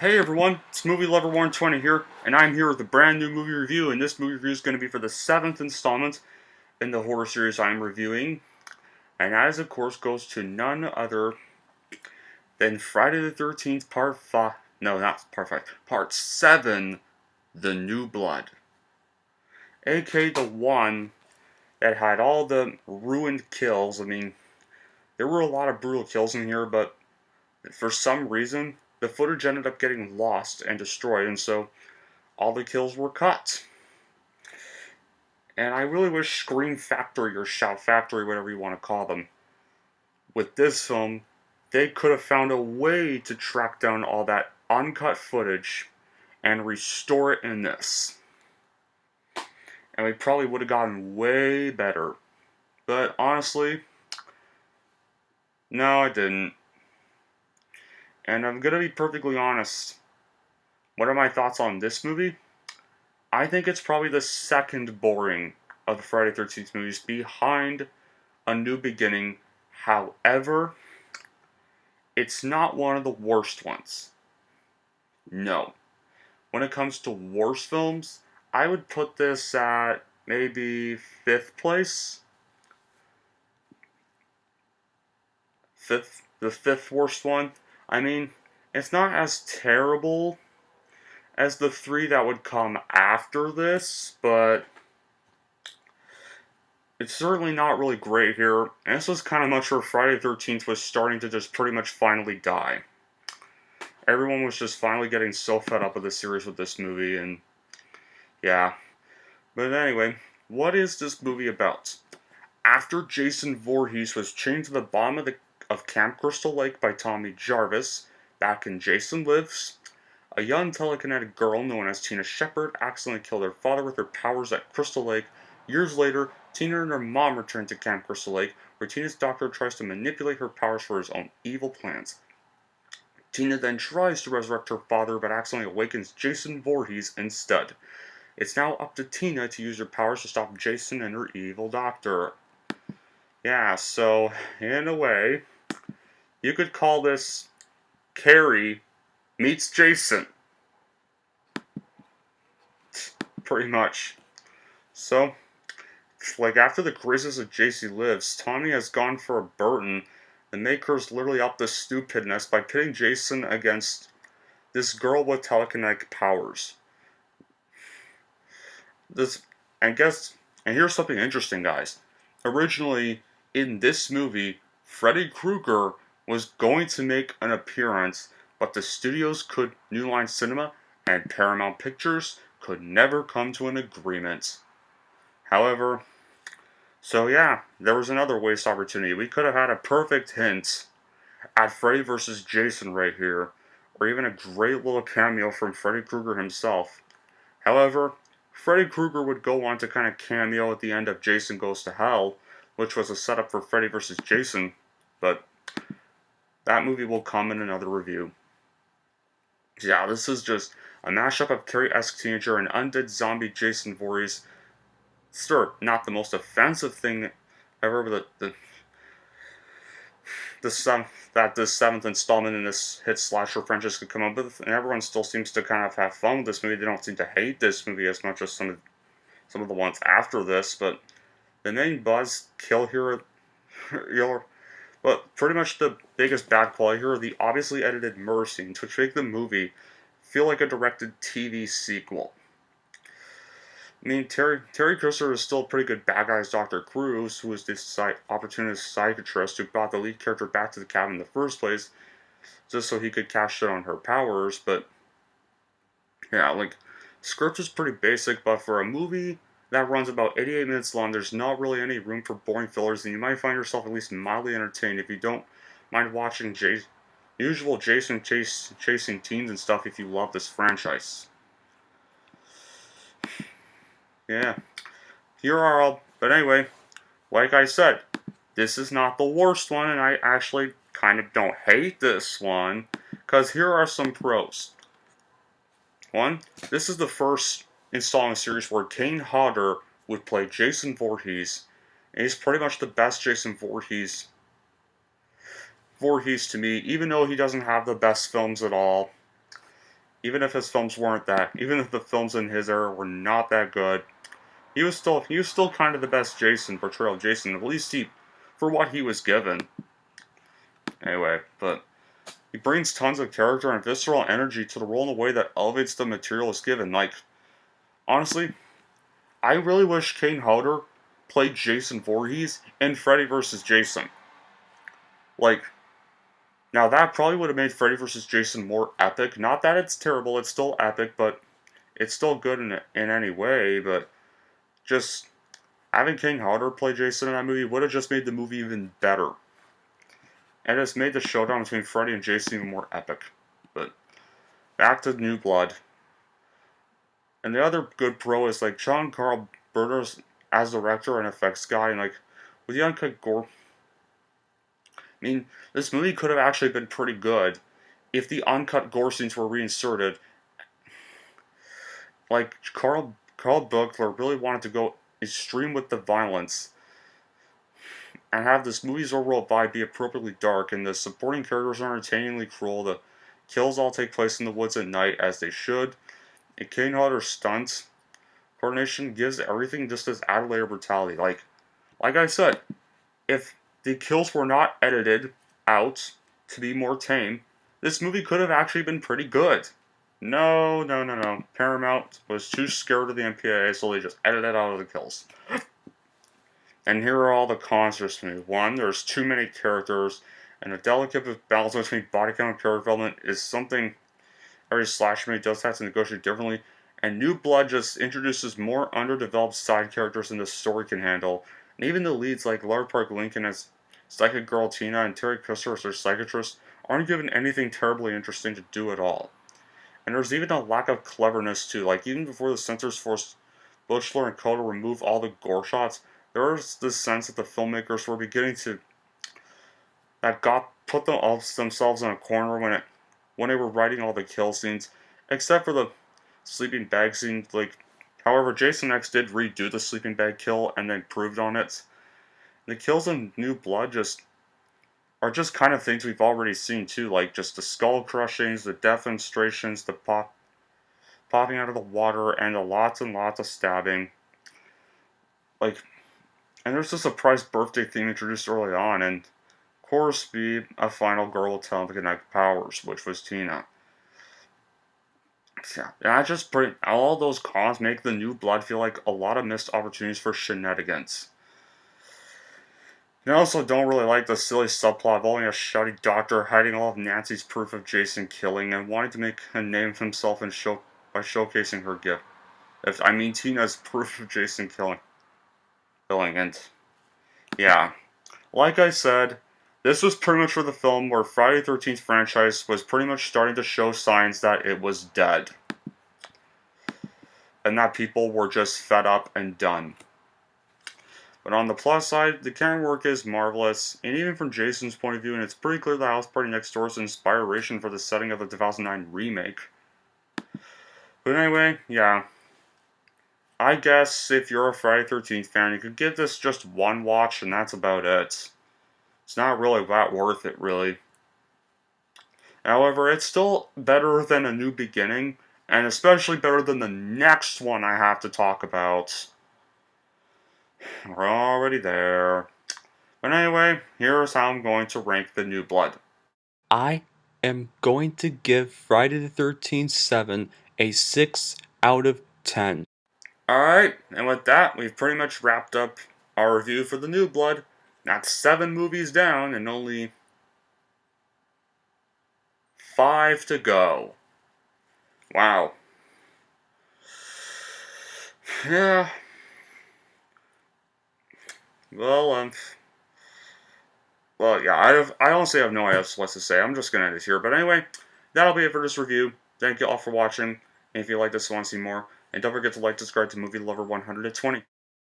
Hey everyone, it's Movie Lover 120 here, and I'm here with a brand new movie review, and this movie review is going to be for the 7th installment in the horror series I'm reviewing, and as of course goes to none other than Friday the 13th Part 5, no not Part 5, Part 7, The New Blood, aka the one that had all the ruined kills. I mean, there were a lot of brutal kills in here, but for some reason, the footage ended up getting lost and destroyed, and so all the kills were cut. And I really wish Scream Factory or Shout Factory, whatever you want to call them, with this film, they could have found a way to track down all that uncut footage and restore it in this. And we probably would have gotten way better. But honestly, no, I didn't. And I'm gonna be perfectly honest. What are my thoughts on this movie? I think it's probably the second boring of the Friday the 13th movies behind A New Beginning. However, it's not one of the worst ones. No. When it comes to worst films, I would put this at maybe 5th place. The fifth worst one. I mean, it's not as terrible as the three that would come after this, but it's certainly not really great here. And this was kind of much where Friday the 13th was starting to just pretty much finally die. Everyone was just finally getting so fed up with the series with this movie, and yeah. But anyway, what is this movie about? After Jason Voorhees was chained to the bottom of Camp Crystal Lake by Tommy Jarvis, back in Jason Lives, a young telekinetic girl known as Tina Shepard accidentally killed her father with her powers at Crystal Lake. Years later, Tina and her mom return to Camp Crystal Lake, where Tina's doctor tries to manipulate her powers for his own evil plans. Tina then tries to resurrect her father, but accidentally awakens Jason Voorhees instead. It's now up to Tina to use her powers to stop Jason and her evil doctor. Yeah, so, in a way, you could call this Carrie meets Jason. Pretty much. So, like, after the crisis of JC Lives, Tommy has gone for a Burton. The makers literally upped the stupidness by pitting Jason against this girl with telekinetic powers. This, and here's something interesting, guys. Originally, in this movie, Freddy Krueger was going to make an appearance, but the studios New Line Cinema and Paramount Pictures could never come to an agreement. However, so yeah, there was another waste opportunity. We could have had a perfect hint at Freddy vs. Jason right here, or even a great little cameo from Freddy Krueger himself. However, Freddy Krueger would go on to kind of cameo at the end of Jason Goes to Hell, which was a setup for Freddy vs. Jason, but that movie will come in another review. Yeah, this is just a mashup of Carrie-esque teenager and undead zombie Jason Voorhees. Sure, not the most offensive thing ever, but this seventh installment in this hit slasher franchise could come up with, and everyone still seems to kind of have fun with this movie. They don't seem to hate this movie as much as some of the ones after this, but the main buzz kill here, but pretty much the biggest bad quality here are the obviously edited murder scenes, which make the movie feel like a directed TV sequel. I mean, Terry Cruiser is still a pretty good bad guy as Dr. Cruz, who was this opportunist psychiatrist who brought the lead character back to the cabin in the first place, just so he could cash in on her powers, but yeah, like, script is pretty basic, but for a movie that runs about 88 minutes long, there's not really any room for boring fillers, and you might find yourself at least mildly entertained if you don't mind watching usual Jason chasing teens and stuff if you love this franchise. Yeah. Here are all, but anyway, like I said, this is not the worst one, and I actually kind of don't hate this one, because here are some pros. One, this is the first installment in the series where Kane Hodder would play Jason Voorhees, and he's pretty much the best Jason Voorhees to me, even though he doesn't have the best films at all. even if his films weren't that, even if the films in his era were not that good, he was still kind of the best Jason portrayal of Jason. At least for what he was given. Anyway, but he brings tons of character and visceral energy to the role in a way that elevates the material is given. Like, honestly, I really wish Kane Hodder played Jason Voorhees in Freddy vs. Jason. Like, now that probably would have made Freddy vs. Jason more epic. Not that it's terrible, it's still epic, but it's still good in any way. But just having Kane Hodder play Jason in that movie would have just made the movie even better. And it's made the showdown between Freddy and Jason even more epic. But back to New Blood. And the other good pro is like John Carl Burders as director and effects guy, and like with the uncut gore. I mean, this movie could have actually been pretty good if the uncut gore scenes were reinserted. Like Carl Buechler really wanted to go extreme with the violence and have this movie's overall vibe be appropriately dark, and the supporting characters are entertainingly cruel. The kills all take place in the woods at night, as they should. And Kane Hodder's stunts coordination gives everything just this added layer of brutality. Like I said, if the kills were not edited out to be more tame, this movie could have actually been pretty good. No. Paramount was too scared of the MPAA, so they just edited out of the kills. And here are all the cons to this movie. One, there's too many characters, and the delicate balance between body count and character development is something every slasher movie does have to negotiate differently. And New Blood just introduces more underdeveloped side characters than the story can handle. And even the leads, like Lar Park Lincoln as psychic girl Tina and Terry Christopher as their psychiatrist, aren't given anything terribly interesting to do at all. And there's even a lack of cleverness too. Like, even before the censors forced Buechler and Co. to remove all the gore shots, there was this sense that the filmmakers were beginning to put themselves in a corner when they were writing all the kill scenes, except for the sleeping bag scene. Like, however, Jason X did redo the sleeping bag kill and then improved on it. The kills in New Blood are just kind of things we've already seen too, like just the skull crushings, the defenestrations, the popping out of the water, and the lots and lots of stabbing. Like, and there's a surprise birthday theme introduced early on, and of course, a final girl will tell him to connect powers, which was Tina. Yeah, and all those cons make the New Blood feel like a lot of missed opportunities for shenanigans. And I also don't really like the silly subplot involving a shouty doctor hiding all of Nancy's proof of Jason killing and wanting to make a name of himself by showcasing her gift. Tina's proof of Jason killing. And yeah, like I said, this was pretty much for the film where Friday the 13th franchise was pretty much starting to show signs that it was dead. And that people were just fed up and done. But on the plus side, the camera work is marvelous, and even from Jason's point of view, and it's pretty clear the House Party Next Door is an inspiration for the setting of the 2009 remake. But anyway, yeah. I guess if you're a Friday the 13th fan, you could give this just one watch, and that's about it. It's not really that worth it, really. However, it's still better than A New Beginning, and especially better than the next one I have to talk about. We're already there. But anyway, here's how I'm going to rank The New Blood. I am going to give Friday the 13th 7 a 6 out of 10. Alright, and with that, we've pretty much wrapped up our review for The New Blood. That's 7 movies down and only 5 to go. Wow. Yeah. Well, yeah, I honestly have no idea what to say. I'm just going to end it here. But anyway, that'll be it for this review. Thank you all for watching. And if you like this and want to see more, and don't forget to like, subscribe to Movie Lover 120.